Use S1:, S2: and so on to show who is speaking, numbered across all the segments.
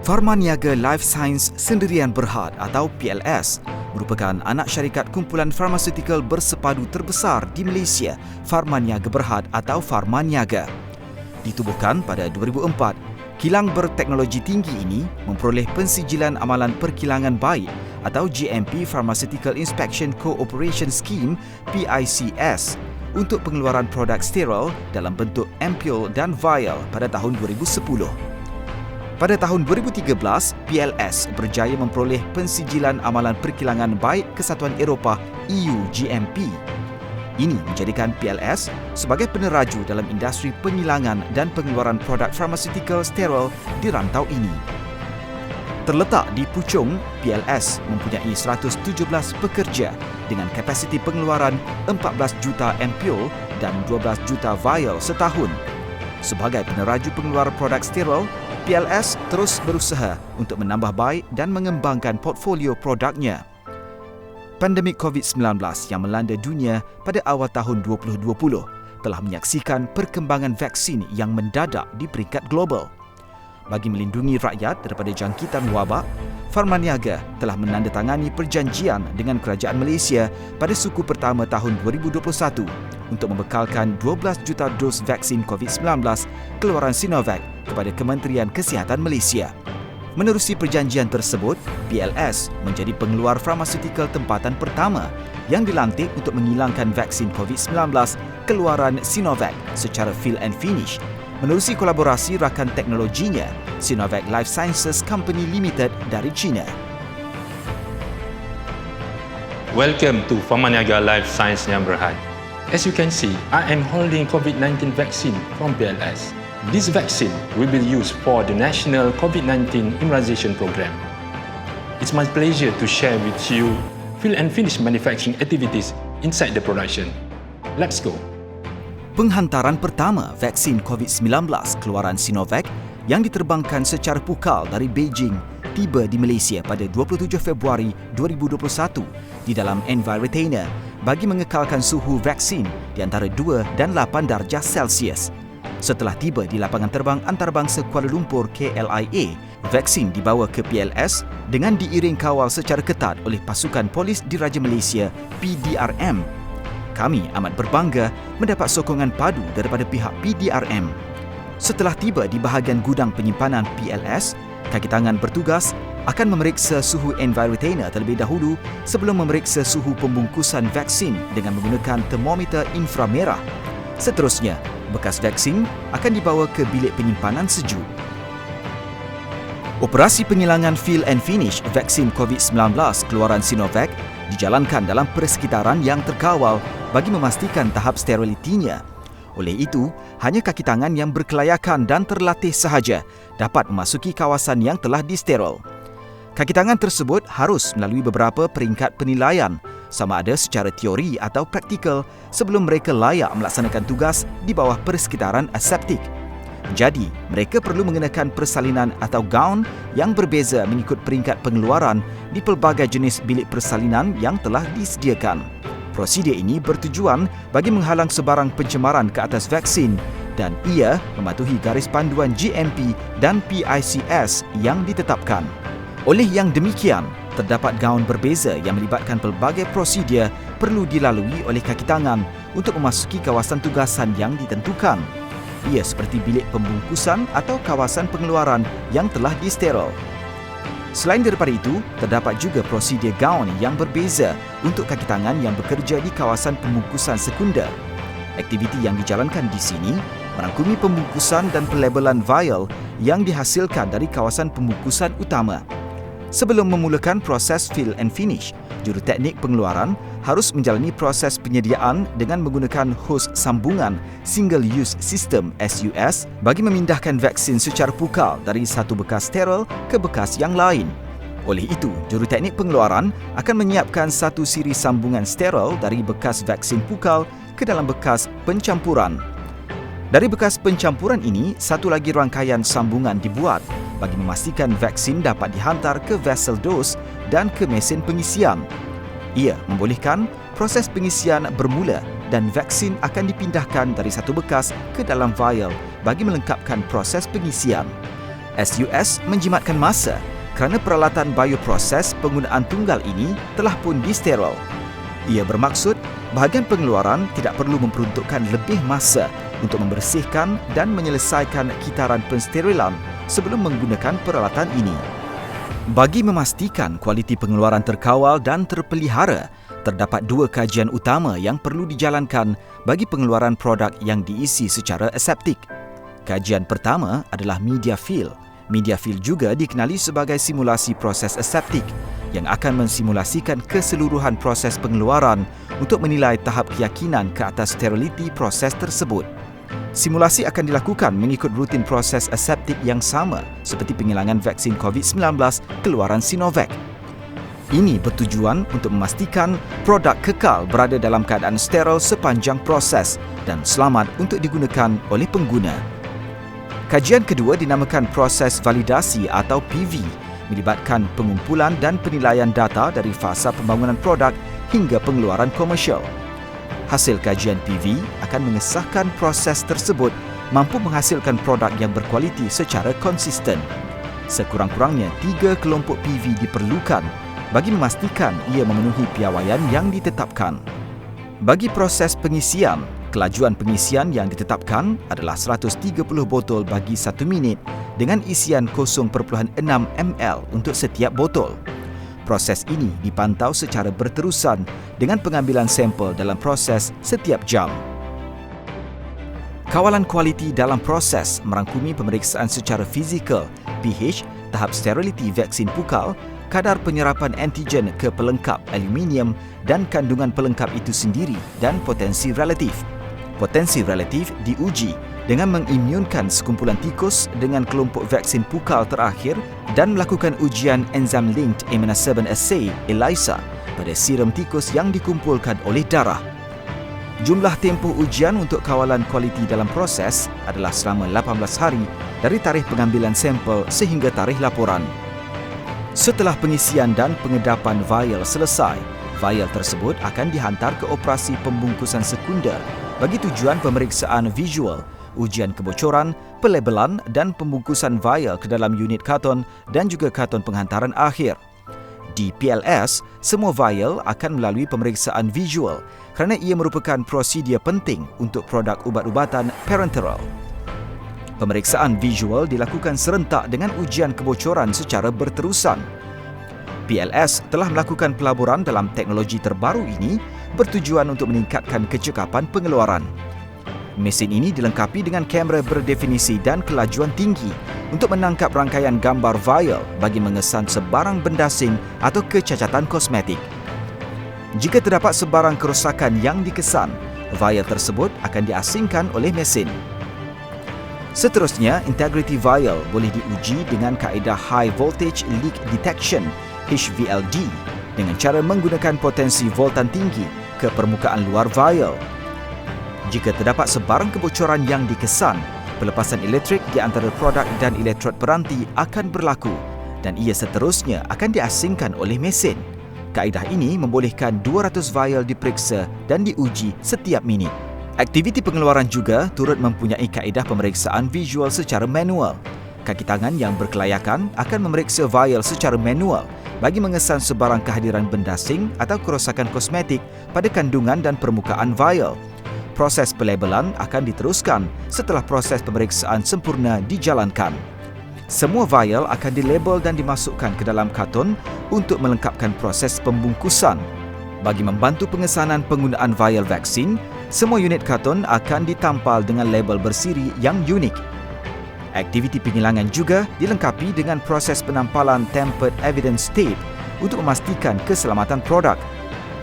S1: Pharmaniaga Life Science Sendirian Berhad atau PLS merupakan anak syarikat kumpulan farmasetikal bersepadu terbesar di Malaysia, Pharmaniaga Berhad atau Pharmaniaga. Ditubuhkan pada 2004, kilang berteknologi tinggi ini memperoleh pensijilan amalan perkilangan baik atau GMP Pharmaceutical Inspection Cooperation Scheme PICS untuk pengeluaran produk steril dalam bentuk ampul dan vial pada tahun 2010. Pada tahun 2013, PLS berjaya memperoleh pensijilan amalan perkilangan baik Kesatuan Eropah EU GMP. Ini menjadikan PLS sebagai peneraju dalam industri penyilangan dan pengeluaran produk farmasetikal steril di rantau ini. Terletak di Puchong, PLS mempunyai 117 pekerja dengan kapasiti pengeluaran 14 juta ampul dan 12 juta vial setahun. Sebagai peneraju pengeluar produk steril, PLS terus berusaha untuk menambah baik dan mengembangkan portfolio produknya. Pandemik COVID-19 yang melanda dunia pada awal tahun 2020 telah menyaksikan perkembangan vaksin yang mendadak di peringkat global. Bagi melindungi rakyat daripada jangkitan wabak, Pharmaniaga telah menandatangani perjanjian dengan Kerajaan Malaysia pada suku pertama tahun 2021 untuk membekalkan 12 juta dos vaksin COVID-19 keluaran Sinovac kepada Kementerian Kesihatan Malaysia. Menerusi perjanjian tersebut, PLS menjadi pengeluar farmasetikal tempatan pertama yang dilantik untuk menghilangkan vaksin COVID-19 keluaran Sinovac secara fill and finish menerusi kolaborasi rakan teknologinya Sinovac Life Sciences Company Limited dari China.
S2: Welcome to Pharmaniaga Life Science yang Berhad. As you can see, I am holding COVID-19 vaccine from PLS. This vaccine will be used for the National COVID-19 Immunization Program. It's my pleasure to share with you fill and finish manufacturing activities inside the production. Let's go.
S1: Penghantaran pertama vaksin COVID-19 keluaran Sinovac yang diterbangkan secara pukal dari Beijing tiba di Malaysia pada 27 Februari 2021 di dalam Enviretainer bagi mengekalkan suhu vaksin di antara 2 dan 8 darjah Celsius. Setelah tiba di lapangan terbang antarabangsa Kuala Lumpur KLIA, vaksin dibawa ke PLS dengan diiring kawal secara ketat oleh pasukan polis Diraja Malaysia PDRM. Kami amat berbangga mendapat sokongan padu daripada pihak PDRM. Setelah tiba di bahagian gudang penyimpanan PLS, kaki tangan bertugas akan memeriksa suhu Enviretainer terlebih dahulu sebelum memeriksa suhu pembungkusan vaksin dengan menggunakan termometer inframerah. Seterusnya, bekas vaksin akan dibawa ke bilik penyimpanan sejuk. Operasi penghilangan fill and finish vaksin COVID-19 keluaran Sinovac dijalankan dalam persekitaran yang terkawal bagi memastikan tahap sterilitinya. Oleh itu, hanya kaki tangan yang berkelayakan dan terlatih sahaja dapat memasuki kawasan yang telah disteril. Kaki tangan tersebut harus melalui beberapa peringkat penilaian, sama ada secara teori atau praktikal, sebelum mereka layak melaksanakan tugas di bawah persekitaran aseptik. Jadi, mereka perlu mengenakan persalinan atau gaun yang berbeza mengikut peringkat pengeluaran di pelbagai jenis bilik persalinan yang telah disediakan. Prosedur ini bertujuan bagi menghalang sebarang pencemaran ke atas vaksin dan ia mematuhi garis panduan GMP dan PICS yang ditetapkan. Oleh yang demikian, terdapat gaun berbeza yang melibatkan pelbagai prosedur perlu dilalui oleh kaki tangan untuk memasuki kawasan tugasan yang ditentukan. Ia seperti bilik pembungkusan atau kawasan pengeluaran yang telah disteril. Selain daripada itu, terdapat juga prosedur gaun yang berbeza untuk kaki tangan yang bekerja di kawasan pembungkusan sekunder. Aktiviti yang dijalankan di sini merangkumi pembungkusan dan pelabelan vial yang dihasilkan dari kawasan pembungkusan utama. Sebelum memulakan proses fill and finish, juruteknik pengeluaran harus menjalani proses penyediaan dengan menggunakan hos sambungan Single Use System SUS bagi memindahkan vaksin secara pukal dari satu bekas steril ke bekas yang lain. Oleh itu, juruteknik pengeluaran akan menyiapkan satu siri sambungan steril dari bekas vaksin pukal ke dalam bekas pencampuran. Dari bekas pencampuran ini, satu lagi rangkaian sambungan dibuat bagi memastikan vaksin dapat dihantar ke vessel dose dan ke mesin pengisian. Ia membolehkan proses pengisian bermula dan vaksin akan dipindahkan dari satu bekas ke dalam vial bagi melengkapkan proses pengisian. SUS menjimatkan masa kerana peralatan bioproses penggunaan tunggal ini telah pun disteril. Ia bermaksud bahagian pengeluaran tidak perlu memperuntukkan lebih masa untuk membersihkan dan menyelesaikan kitaran pensterilan sebelum menggunakan peralatan ini. Bagi memastikan kualiti pengeluaran terkawal dan terpelihara, terdapat dua kajian utama yang perlu dijalankan bagi pengeluaran produk yang diisi secara aseptik. Kajian pertama adalah media fill. Media fill juga dikenali sebagai simulasi proses aseptik yang akan mensimulasikan keseluruhan proses pengeluaran untuk menilai tahap keyakinan ke atas steriliti proses tersebut. Simulasi akan dilakukan mengikut rutin proses aseptik yang sama seperti penghilangan vaksin COVID-19 keluaran Sinovac. Ini bertujuan untuk memastikan produk kekal berada dalam keadaan steril sepanjang proses dan selamat untuk digunakan oleh pengguna. Kajian kedua dinamakan proses validasi atau PV, melibatkan pengumpulan dan penilaian data dari fasa pembangunan produk hingga pengeluaran komersial. Hasil kajian PV akan mengesahkan proses tersebut mampu menghasilkan produk yang berkualiti secara konsisten. Sekurang-kurangnya 3 kelompok PV diperlukan bagi memastikan ia memenuhi piawaian yang ditetapkan. Bagi proses pengisian, kelajuan pengisian yang ditetapkan adalah 130 botol bagi 1 minit dengan isian 0.6 ml untuk setiap botol. Proses ini dipantau secara berterusan dengan pengambilan sampel dalam proses setiap jam. Kawalan kualiti dalam proses merangkumi pemeriksaan secara fizikal, pH, tahap steriliti vaksin pukal, kadar penyerapan antigen ke pelengkap aluminium dan kandungan pelengkap itu sendiri dan potensi relatif. Potensi relatif diuji dengan mengimunkan sekumpulan tikus dengan kelompok vaksin pukal terakhir dan melakukan ujian Enzyme Linked Immunosorbent Assay ELISA pada serum tikus yang dikumpulkan oleh darah. Jumlah tempoh ujian untuk kawalan kualiti dalam proses adalah selama 18 hari dari tarikh pengambilan sampel sehingga tarikh laporan. Setelah pengisian dan pengedapan vial selesai, vial tersebut akan dihantar ke operasi pembungkusan sekunder bagi tujuan pemeriksaan visual, ujian kebocoran, pelabelan dan pembungkusan vial ke dalam unit karton dan juga karton penghantaran akhir. Di PLS, semua vial akan melalui pemeriksaan visual kerana ia merupakan prosedur penting untuk produk ubat-ubatan parenteral. Pemeriksaan visual dilakukan serentak dengan ujian kebocoran secara berterusan. PLS telah melakukan pelaburan dalam teknologi terbaru ini bertujuan untuk meningkatkan kecekapan pengeluaran. Mesin ini dilengkapi dengan kamera berdefinisi dan kelajuan tinggi untuk menangkap rangkaian gambar vial bagi mengesan sebarang benda asing atau kecacatan kosmetik. Jika terdapat sebarang kerosakan yang dikesan, vial tersebut akan diasingkan oleh mesin. Seterusnya, integrity vial boleh diuji dengan kaedah High Voltage Leak Detection (HVLD) dengan cara menggunakan potensi voltan tinggi ke permukaan luar vial. Jika terdapat sebarang kebocoran yang dikesan, pelepasan elektrik di antara produk dan elektrod peranti akan berlaku dan ia seterusnya akan diasingkan oleh mesin. Kaedah ini membolehkan 200 vial diperiksa dan diuji setiap minit. Aktiviti pengeluaran juga turut mempunyai kaedah pemeriksaan visual secara manual. Kaki tangan yang berkelayakan akan memeriksa vial secara manual bagi mengesan sebarang kehadiran benda asing atau kerosakan kosmetik pada kandungan dan permukaan vial. Proses pelabelan akan diteruskan setelah proses pemeriksaan sempurna dijalankan. Semua vial akan dilabel dan dimasukkan ke dalam karton untuk melengkapkan proses pembungkusan. Bagi membantu pengesanan penggunaan vial vaksin, semua unit karton akan ditampal dengan label bersiri yang unik. Aktiviti penghilangan juga dilengkapi dengan proses penampalan tempered evidence tape untuk memastikan keselamatan produk.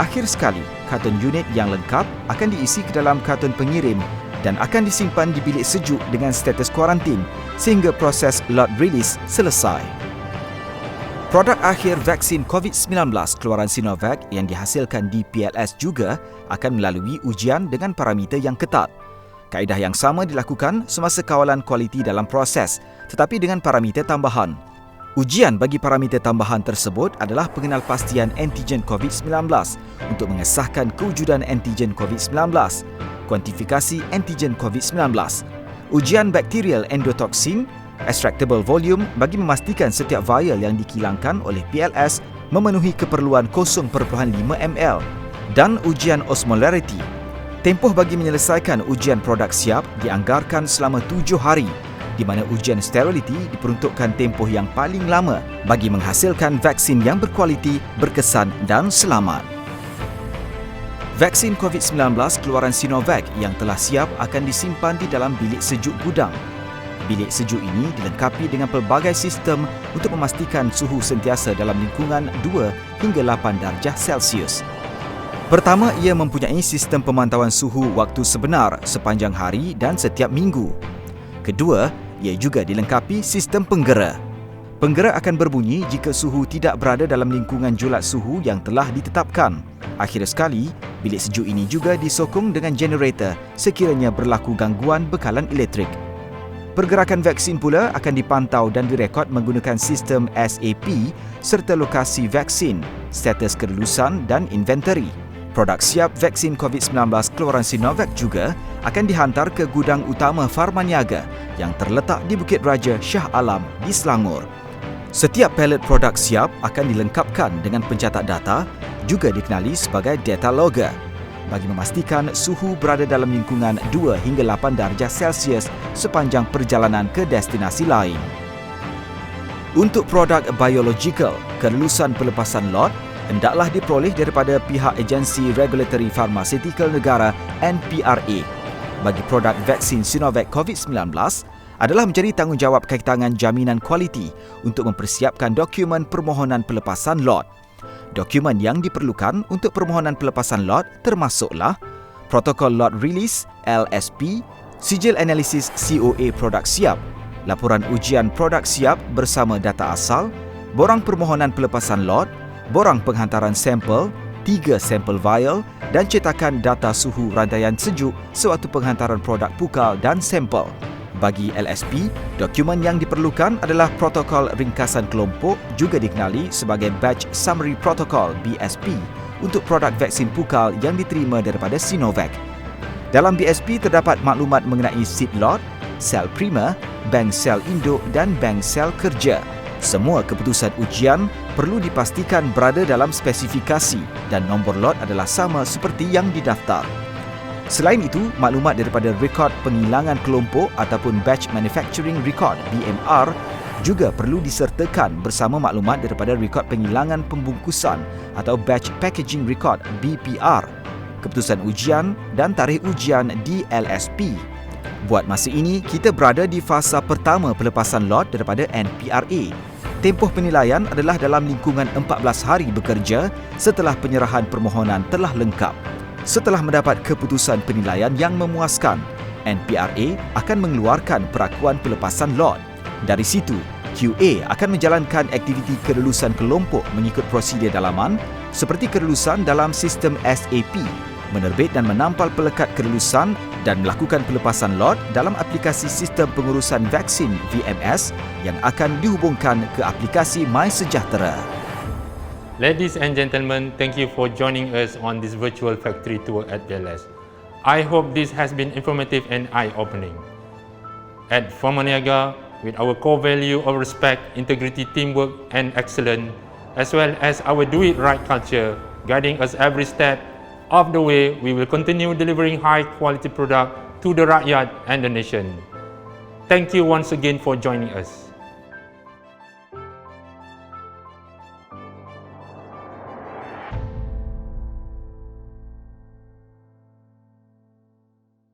S1: Akhir sekali, karton unit yang lengkap akan diisi ke dalam karton pengirim dan akan disimpan di bilik sejuk dengan status kuarantin sehingga proses lot release selesai. Produk akhir vaksin COVID-19 keluaran Sinovac yang dihasilkan di PLS juga akan melalui ujian dengan parameter yang ketat. Kaedah yang sama dilakukan semasa kawalan kualiti dalam proses, tetapi dengan parameter tambahan. Ujian bagi parameter tambahan tersebut adalah pengenalpastian antigen COVID-19 untuk mengesahkan kewujudan antigen COVID-19, kuantifikasi antigen COVID-19, ujian bakterial endotoxin, Extractable volume bagi memastikan setiap vial yang dikilangkan oleh PLS memenuhi keperluan 0.5 ml dan ujian osmolarity. Tempoh bagi menyelesaikan ujian produk siap dianggarkan selama 7 hari, di mana ujian sterility diperuntukkan tempoh yang paling lama bagi menghasilkan vaksin yang berkualiti, berkesan dan selamat. Vaksin COVID-19 keluaran Sinovac yang telah siap akan disimpan di dalam bilik sejuk gudang. Bilik sejuk ini dilengkapi dengan pelbagai sistem untuk memastikan suhu sentiasa dalam lingkungan 2 hingga 8 darjah Celsius. Pertama, ia mempunyai sistem pemantauan suhu waktu sebenar sepanjang hari dan setiap minggu. Kedua, ia juga dilengkapi sistem penggera. Penggera akan berbunyi jika suhu tidak berada dalam lingkungan julat suhu yang telah ditetapkan. Akhir sekali, bilik sejuk ini juga disokong dengan generator sekiranya berlaku gangguan bekalan elektrik. Pergerakan vaksin pula akan dipantau dan direkod menggunakan sistem SAP serta lokasi vaksin, status kelulusan dan inventory. Produk siap vaksin COVID-19 keluaran Sinovac juga akan dihantar ke gudang utama Pharmaniaga yang terletak di Bukit Raja Shah Alam di Selangor. Setiap palet produk siap akan dilengkapkan dengan pencatat data, juga dikenali sebagai data logger, bagi memastikan suhu berada dalam lingkungan 2 hingga 8 darjah Celsius sepanjang perjalanan ke destinasi lain. Untuk produk biological, kelulusan pelepasan lot hendaklah diperoleh daripada pihak Agensi Regulatory Pharmaceutical Negara NPRA. Bagi produk vaksin Sinovac COVID-19 adalah menjadi tanggungjawab kakitangan jaminan kualiti untuk mempersiapkan dokumen permohonan pelepasan lot. Dokumen yang diperlukan untuk permohonan pelepasan lot termasuklah protokol lot release LSP, sijil analisis COA produk siap, laporan ujian produk siap bersama data asal, borang permohonan pelepasan lot, borang penghantaran sampel, 3 sampel vial dan cetakan data suhu rantaian sejuk sewaktu penghantaran produk pukal dan sampel. Bagi LSP, dokumen yang diperlukan adalah protokol ringkasan kelompok, juga dikenali sebagai Batch Summary Protocol BSP untuk produk vaksin pukal yang diterima daripada Sinovac. Dalam BSP terdapat maklumat mengenai seed lot, sel prima, bank sel induk dan bank sel kerja. Semua keputusan ujian perlu dipastikan berada dalam spesifikasi dan nombor lot adalah sama seperti yang didaftar. Selain itu, maklumat daripada rekod penghilangan kelompok ataupun Batch Manufacturing Record BMR juga perlu disertakan bersama maklumat daripada rekod penghilangan pembungkusan atau Batch Packaging Record BPR, keputusan ujian dan tarikh ujian di LSP. Buat masa ini, kita berada di fasa pertama pelepasan lot daripada NPRA. Tempoh penilaian adalah dalam lingkungan 14 hari bekerja setelah penyerahan permohonan telah lengkap. Setelah mendapat keputusan penilaian yang memuaskan, NPRA akan mengeluarkan perakuan pelepasan lot. Dari situ, QA akan menjalankan aktiviti kelulusan kelompok mengikut prosedur dalaman seperti kelulusan dalam sistem SAP, menerbit dan menampal pelekat kelulusan dan melakukan pelepasan lot dalam aplikasi sistem pengurusan vaksin VMS yang akan dihubungkan ke aplikasi MySejahtera.
S2: Ladies and gentlemen, thank you for joining us on this virtual factory tour at BLS. I hope this has been informative and eye-opening. At Pharmaniaga, with our core value of respect, integrity, teamwork and excellence, as well as our do-it-right culture guiding us every step of the way, we will continue delivering high-quality product to the rakyat and the nation. Thank you once again for joining us.